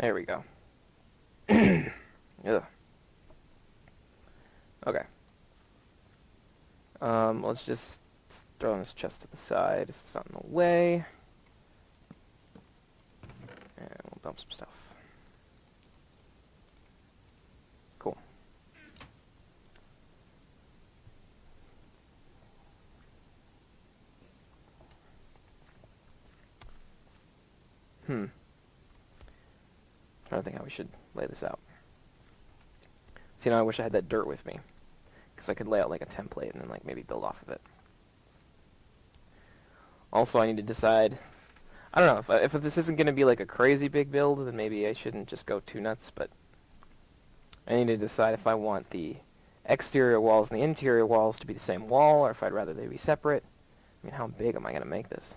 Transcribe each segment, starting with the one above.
There we go. Ugh. Okay. Let's just throw this chest to the side. It's not in the way. And we'll dump some stuff. Cool. Trying to think how we should lay this out. See, now I wish I had that dirt with me, because I could lay out like a template and then like maybe build off of it. Also, I need to decide. I don't know if this isn't going to be like a crazy big build, then maybe I shouldn't just go too nuts. But I need to decide if I want the exterior walls and the interior walls to be the same wall, or if I'd rather they be separate. I mean, how big am I going to make this?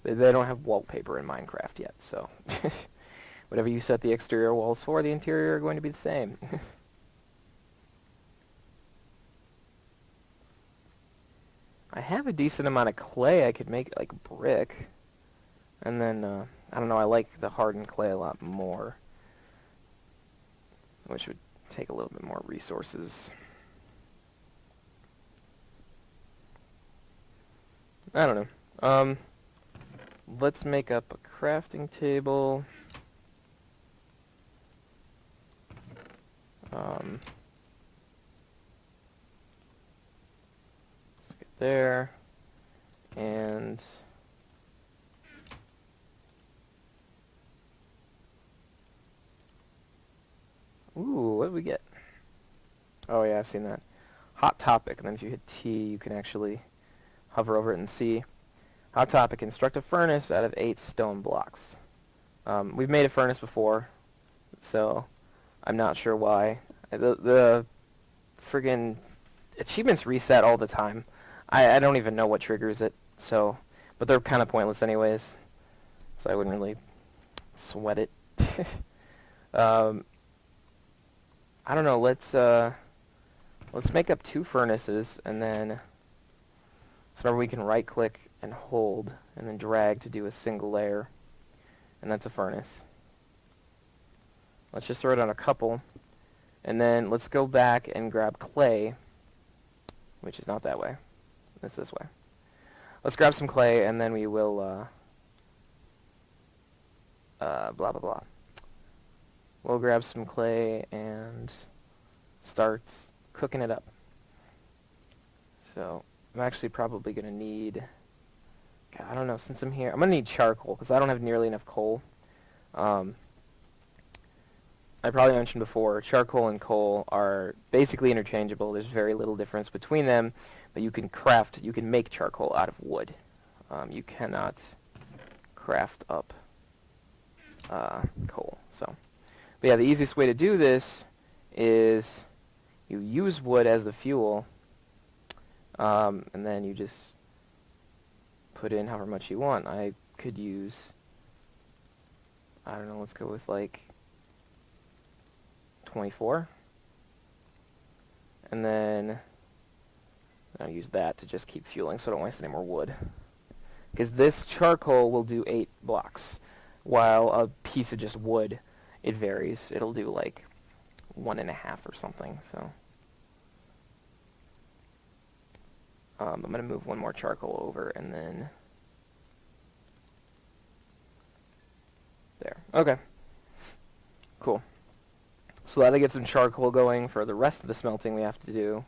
They don't have wallpaper in Minecraft yet, so whatever you set the exterior walls for, the interior are going to be the same. I have a decent amount of clay. I could make like brick, and then I don't know. I like the hardened clay a lot more, which would take a little bit more resources. I don't know. Let's make up a crafting table. Let's get there, and ooh, what did we get? Oh yeah, I've seen that. Hot Topic, and then if you hit T, you can actually hover over it and see. Hot Topic, construct a furnace out of 8 stone blocks. We've made a furnace before, so I'm not sure why. The friggin' achievements reset all the time. I don't even know what triggers it, so, but they're kind of pointless anyways, so I wouldn't really sweat it. I don't know, let's make up 2 furnaces, and then so we can right click and hold and then drag to do a single layer, and that's a furnace. Let's just throw it on a couple, and then let's go back and grab clay, which is not that way. It's this way. Let's grab some clay, and then we will blah blah blah. We'll grab some clay and start cooking it up. So I'm actually probably going to need, God, I don't know, since I'm here, I'm going to need charcoal, because I don't have nearly enough coal. I probably mentioned before, charcoal and coal are basically interchangeable. There's very little difference between them, but you can make charcoal out of wood. You cannot craft up coal. So, but yeah, the easiest way to do this is you use wood as the fuel, and then you just put in however much you want. I could use, I don't know, let's go with like 24. And then I'll use that to just keep fueling so I don't waste any more wood. Because this charcoal will do 8 blocks, while a piece of just wood, it varies. It'll do like 1.5 or something, so. I'm going to move one more charcoal over, and then there. Okay. Cool. So that'll get some charcoal going for the rest of the smelting we have to do.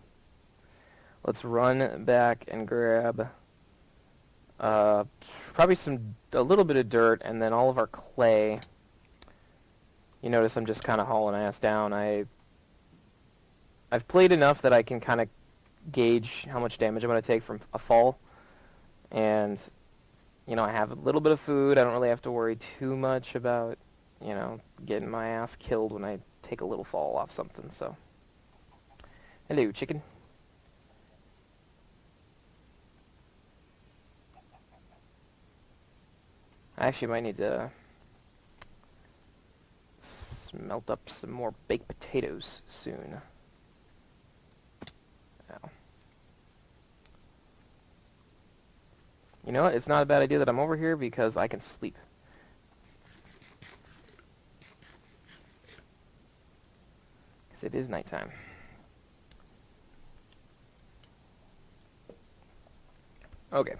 Let's run back and grab probably a little bit of dirt, and then all of our clay. You notice I'm just kind of hauling ass down. I've played enough that I can kind of gauge how much damage I'm going to take from a fall. And, you know, I have a little bit of food. I don't really have to worry too much about, you know, getting my ass killed when I take a little fall off something, so. Hello, chicken. I actually might need to smelt up some more baked potatoes soon. Oh. You know what? It's not a bad idea that I'm over here because I can sleep. Because it is nighttime. Okay.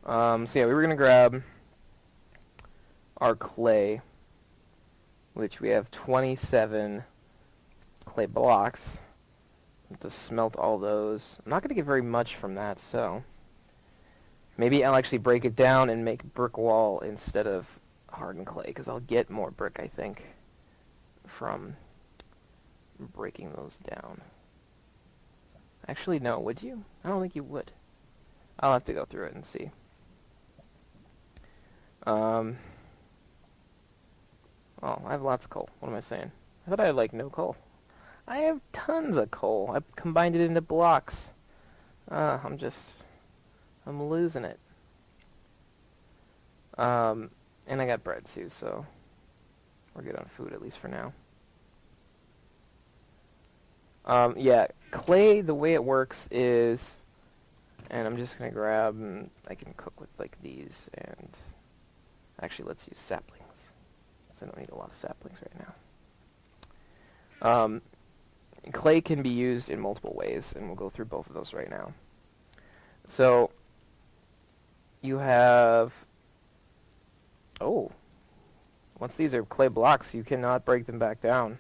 So yeah, we were going to grab our clay, which we have 27 clay blocks. To smelt all those. I'm not going to get very much from that, so maybe I'll actually break it down and make brick wall instead of hardened clay, because I'll get more brick, I think, from breaking those down. Actually, no, would you? I don't think you would. I'll have to go through it and see. Oh, I have lots of coal. What am I saying? I thought I had, like, no coal. I have tons of coal. I've combined it into blocks. I'm losing it. And I got bread too, so we're good on food, at least for now. Yeah, clay, the way it works is, and I'm just going to grab, and I can cook with, like, these, and actually, let's use saplings, so I don't need a lot of saplings right now. Clay can be used in multiple ways, and we'll go through both of those right now. So, you have, once these are clay blocks, you cannot break them back down.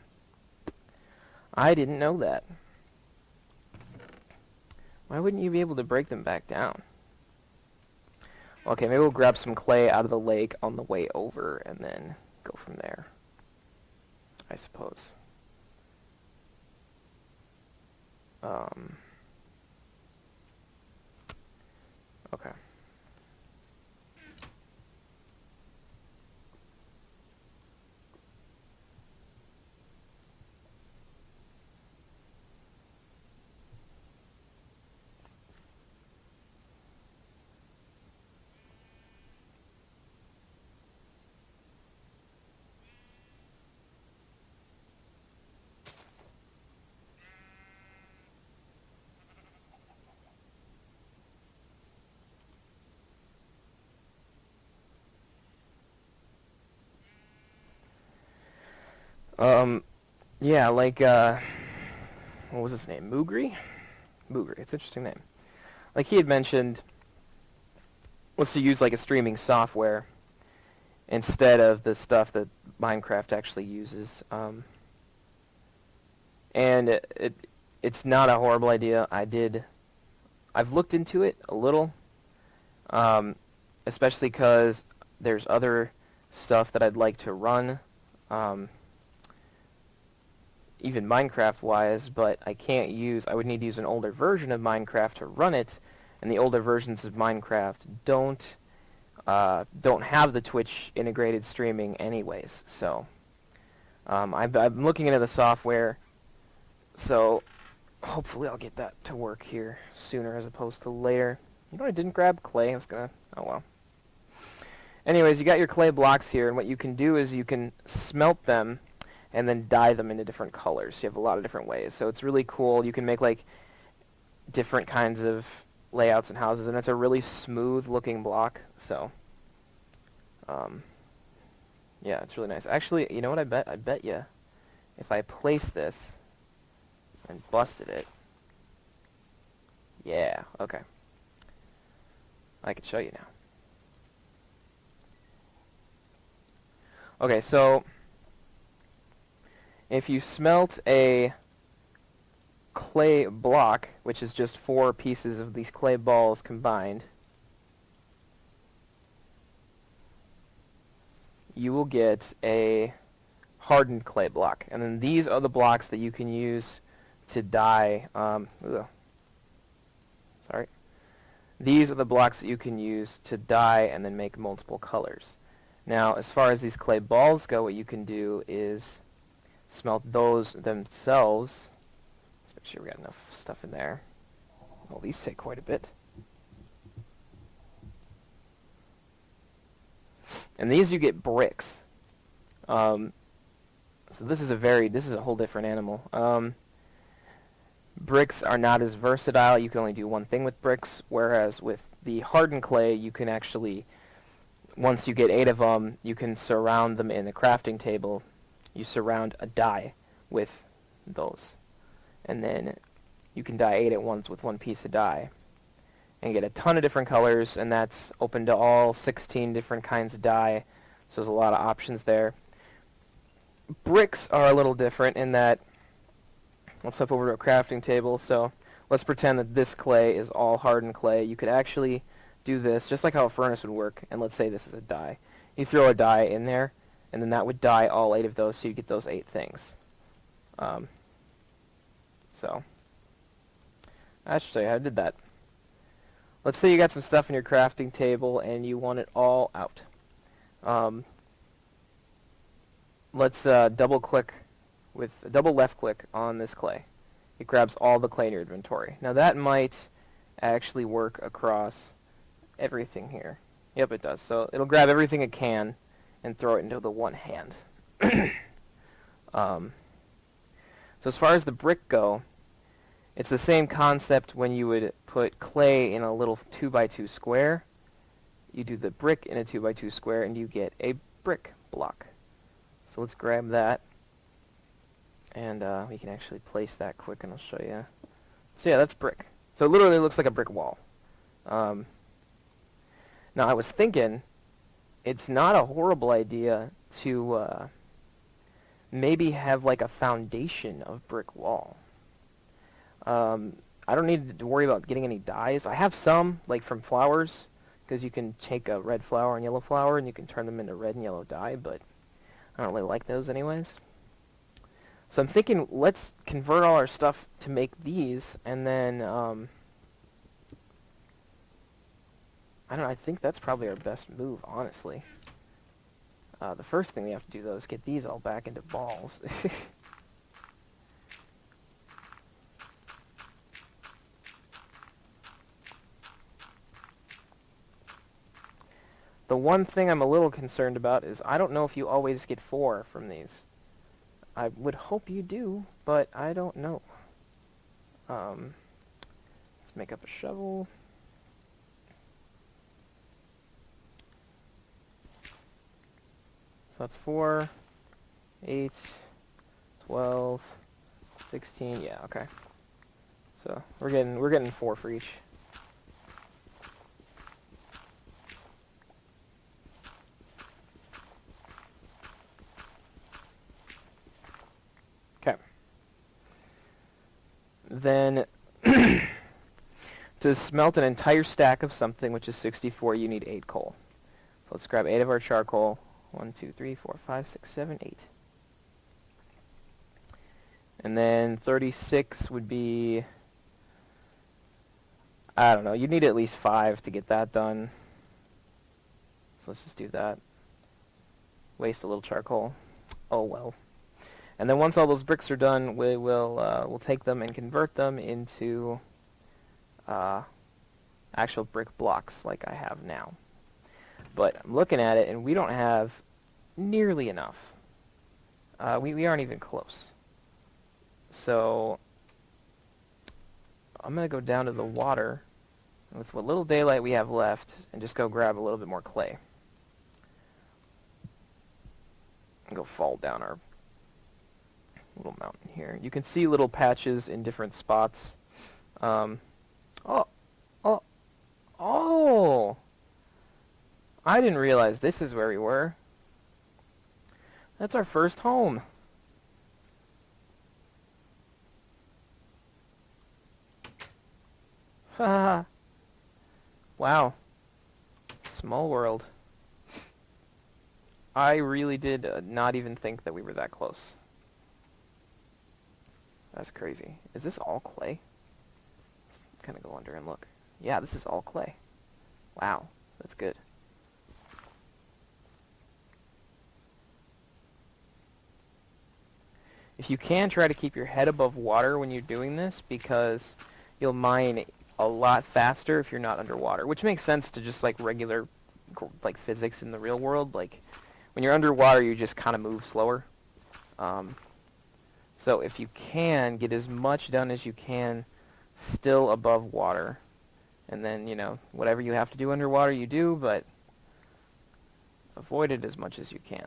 I didn't know that. Why wouldn't you be able to break them back down? Okay, maybe we'll grab some clay out of the lake on the way over, and then go from there, I suppose. Okay. Yeah, like, what was his name? Moogry? Moogry, it's an interesting name. Like he had mentioned, was to use like a streaming software instead of the stuff that Minecraft actually uses. And it's not a horrible idea. I've looked into it a little, especially because there's other stuff that I'd like to run, even Minecraft-wise, but I would need to use an older version of Minecraft to run it, and the older versions of Minecraft don't have the Twitch integrated streaming anyways. So I'm looking into the software, so hopefully I'll get that to work here sooner as opposed to later. You know what, I didn't grab clay. Oh well. Anyways, you got your clay blocks here, and what you can do is you can smelt them and then dye them into different colors. You have a lot of different ways. So it's really cool. You can make like different kinds of layouts and houses, and it's a really smooth looking block. So yeah, it's really nice. Actually, you know what I bet you if I place this and busted it. Yeah, okay. I can show you now. Okay, so if you smelt a clay block, which is just 4 pieces of these clay balls combined, you will get a hardened clay block. And then these are the blocks that you can use to dye. These are the blocks that you can use to dye and then make multiple colors. Now, as far as these clay balls go, what you can do is smelt those themselves. Let's make sure we got enough stuff in there. Well, these take quite a bit. And these you get bricks. So this is a whole different animal. bricks are not as versatile. You can only do one thing with bricks, whereas with the hardened clay, you can actually, once you get 8 of them, you can surround them in the crafting table. You surround a die with those. And then you can dye 8 at once with one piece of dye. And get a ton of different colors, and that's open to all 16 different kinds of dye. So there's a lot of options there. Bricks are a little different in that, let's hop over to a crafting table. So let's pretend that this clay is all hardened clay. You could actually do this just like how a furnace would work, and let's say this is a die. You throw a die in there, and then that would dye all 8 of those, so you get those 8 things. So I should show you how I did that. Let's say you got some stuff in your crafting table and you want it all out. Let's double left click on this clay. It grabs all the clay in your inventory. Now that might actually work across everything here. Yep, it does. So it'll grab everything it can and throw it into the one hand. So as far as the brick go, it's the same concept when you would put clay in a little 2x2 square. You do the brick in a 2x2 square and you get a brick block. So let's grab that. And we can actually place that quick and I'll show you. So yeah, that's brick. So it literally looks like a brick wall. Now I was thinking, it's not a horrible idea to maybe have like a foundation of brick wall. I don't need to worry about getting any dyes. I have some, like from flowers, because you can take a red flower and yellow flower and you can turn them into red and yellow dye, but I don't really like those anyways. So I'm thinking, let's convert all our stuff to make these, and then, I don't know, I think that's probably our best move, honestly. The first thing we have to do, though, is get these all back into balls. The one thing I'm a little concerned about is I don't know if you always get 4 from these. I would hope you do, but I don't know. Let's make up a shovel. So that's 4, 8, 12, 16. Yeah, okay. So we're getting 4 for each. Okay. Then to smelt an entire stack of something, which is 64, you need 8 coal. So let's grab 8 of our charcoal. 1, 2, 3, 4, 5, 6, 7, 8. And then 36 would be, I don't know, you'd need at least 5 to get that done. So let's just do that. Waste a little charcoal. Oh well. And then once all those bricks are done, we'll take them and convert them into actual brick blocks like I have now. But I'm looking at it, and we don't have nearly enough. We aren't even close. So I'm going to go down to the water with what little daylight we have left and just go grab a little bit more clay. And go fall down our little mountain here. You can see little patches in different spots. Oh! I didn't realize this is where we were. That's our first home. Haha. Wow. Small world. I really did not even think that we were that close. That's crazy. Is this all clay? Let's kind of go under and look. Yeah, this is all clay. Wow, that's good. If you can, try to keep your head above water when you're doing this, because you'll mine a lot faster if you're not underwater, which makes sense to just like regular like physics in the real world. Like when you're underwater, you just kind of move slower. So if you can, get as much done as you can still above water. And then, you know, whatever you have to do underwater, you do, but avoid it as much as you can.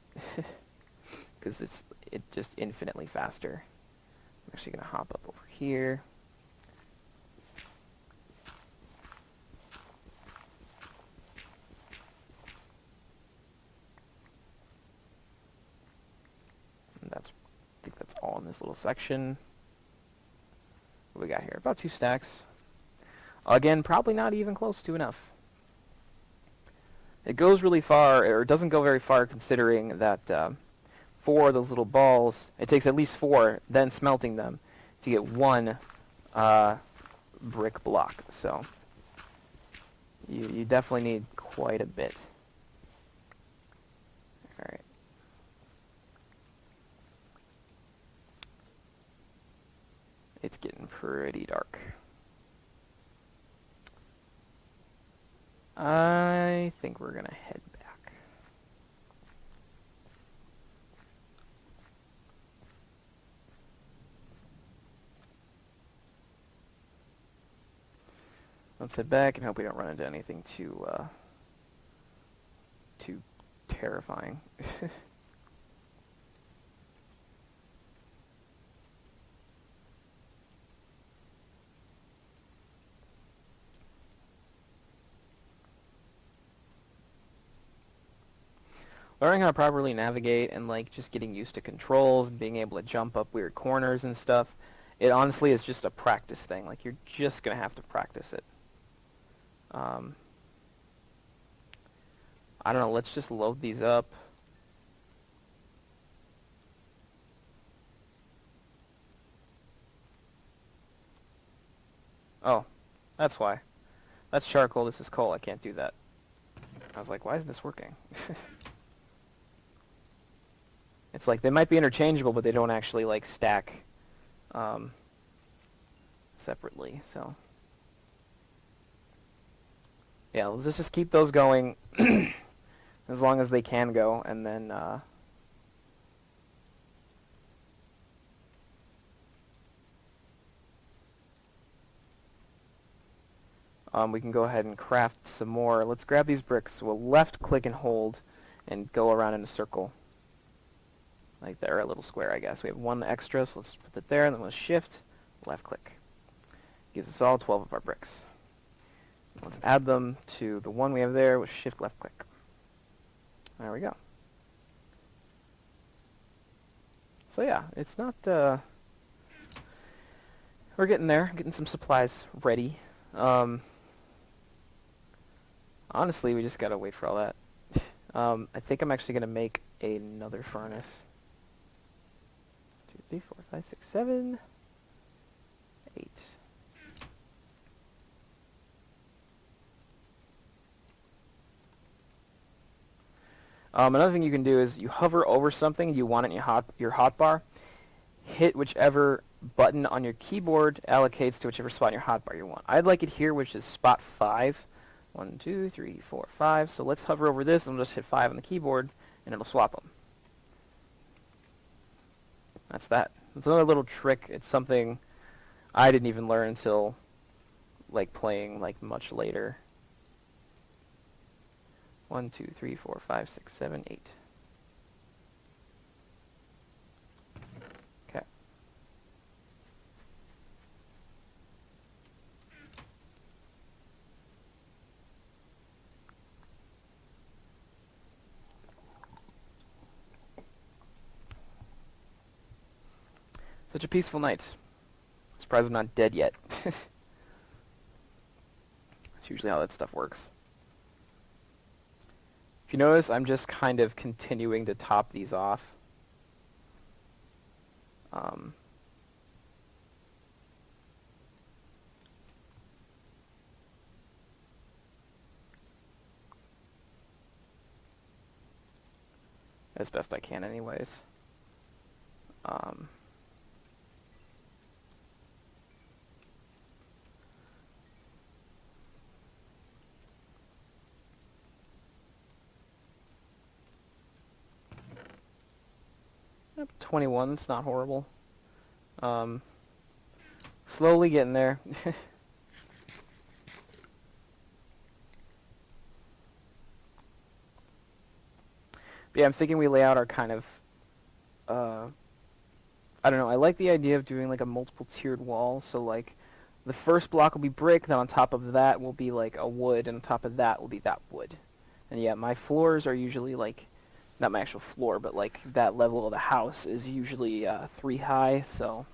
Because it's just infinitely faster. I'm actually going to hop up over here. And I think that's all in this little section. What do we got here? About 2 stacks. Again, probably not even close to enough. It goes really far, or it doesn't go very far, considering that 4 of those little balls, it takes at least 4, then smelting them, to get 1 brick block. So you definitely need quite a bit. All right. It's getting pretty dark. I think we're going to head back. Let's head back and hope we don't run into anything too terrifying. Learning how to properly navigate and like just getting used to controls and being able to jump up weird corners and stuff, it honestly is just a practice thing. Like you're just gonna have to practice it. I don't know, let's just load these up. Oh, that's why. That's charcoal, this is coal, I can't do that. I was like, why isn't this working? It's like they might be interchangeable, but they don't actually like stack separately. So yeah, let's just keep those going as long as they can go, and then we can go ahead and craft some more. Let's grab these bricks. We'll left click and hold and go around in a circle. Like there, a little square, I guess. We have 1 extra, so let's put it there, and then we'll shift, left click. Gives us all 12 of our bricks. Let's add them to the one we have there with shift, left click. There we go. So yeah, it's not, we're getting there, getting some supplies ready. Honestly, we just gotta wait for all that. I think I'm actually gonna make another furnace. 2, 3, 4, 5, 6, 7, 8. Another thing you can do is you hover over something you want in your hotbar, hit whichever button on your keyboard allocates to whichever spot in your hotbar you want. I'd like it here, which is spot 5. 1, 2, 3, 4, 5. So let's hover over this and we'll just hit 5 on the keyboard, and it'll swap them. That's that. It's another little trick. It's something I didn't even learn until like playing like much later. 1, 2, 3, 4, 5, 6, 7, 8. Okay. Such a peaceful night. Surprised I'm not dead yet. That's usually how that stuff works. If you notice, I'm just kind of continuing to top these off. As best I can anyways. 21, it's not horrible. Slowly getting there. But yeah, I'm thinking we lay out our kind of, I don't know, I like the idea of doing like a multiple tiered wall, so like the first block will be brick, then on top of that will be like a wood, and on top of that will be that wood. And yeah, my floors are usually like, not my actual floor, but like that level of the house is usually 3 high, so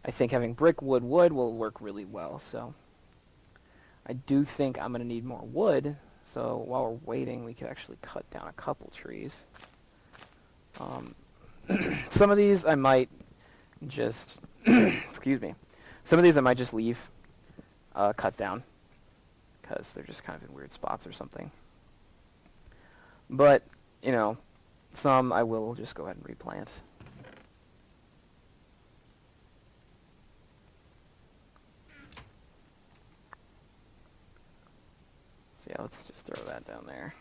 I think having brick, wood, wood will work really well. So I do think I'm going to need more wood, so while we're waiting we could actually cut down a couple trees. Some of these I might just, excuse me, some of these I might just leave cut down, because they're just kind of in weird spots or something. But, you know, some I will just go ahead and replant. So yeah, let's just throw that down there.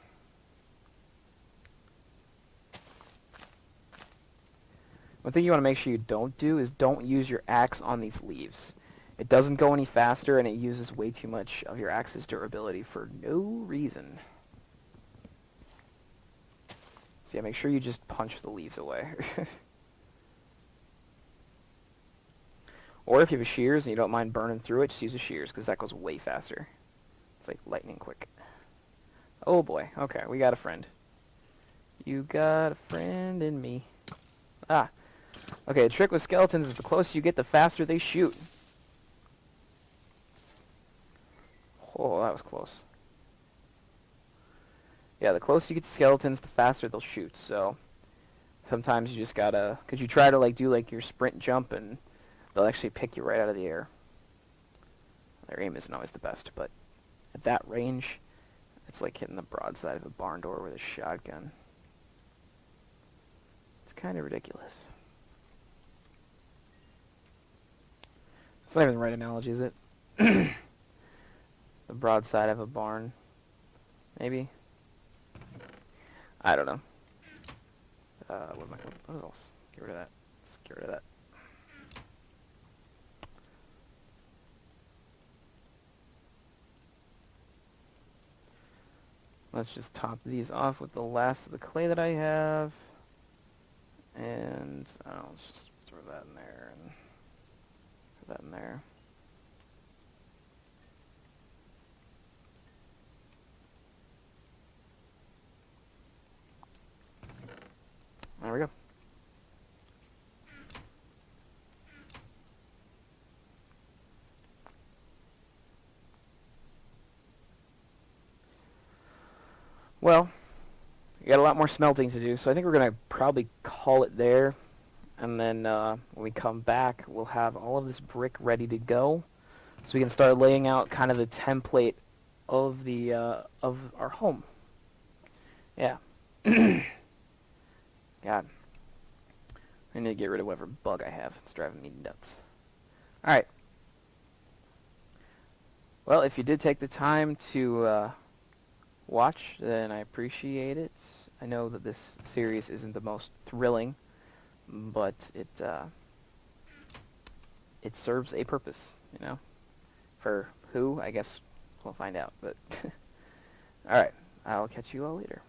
One thing you want to make sure you don't do is don't use your axe on these leaves. It doesn't go any faster, and it uses way too much of your axe's durability for no reason. So yeah, make sure you just punch the leaves away. Or if you have a shears and you don't mind burning through it, just use a shears, because that goes way faster. It's like lightning quick. Oh boy, okay, we got a friend. You got a friend in me. Ah. Okay, the trick with skeletons is the closer you get, the faster they shoot. Oh, that was close. Yeah, the closer you get to skeletons, the faster they'll shoot, so sometimes you just gotta, because you try to like do like your sprint jump and they'll actually pick you right out of the air. Their aim isn't always the best, but at that range, it's like hitting the broadside of a barn door with a shotgun. It's kind of ridiculous. It's not even the right analogy, is it? The broadside of a barn. Maybe? I don't know. What else? Let's get rid of that. Let's get rid of that. Let's just top these off with the last of the clay that I have. And I don't know, let's just throw that in there and put that in there. There we go. Well, we got a lot more smelting to do, so I think we're going to probably call it there. And then when we come back, we'll have all of this brick ready to go, so we can start laying out kind of the template of the of our home. Yeah. God. I need to get rid of whatever bug I have. It's driving me nuts. Alright. Well, if you did take the time to watch, then I appreciate it. I know that this series isn't the most thrilling, but it serves a purpose, you know? For who, I guess we'll find out, but alright, I'll catch you all later.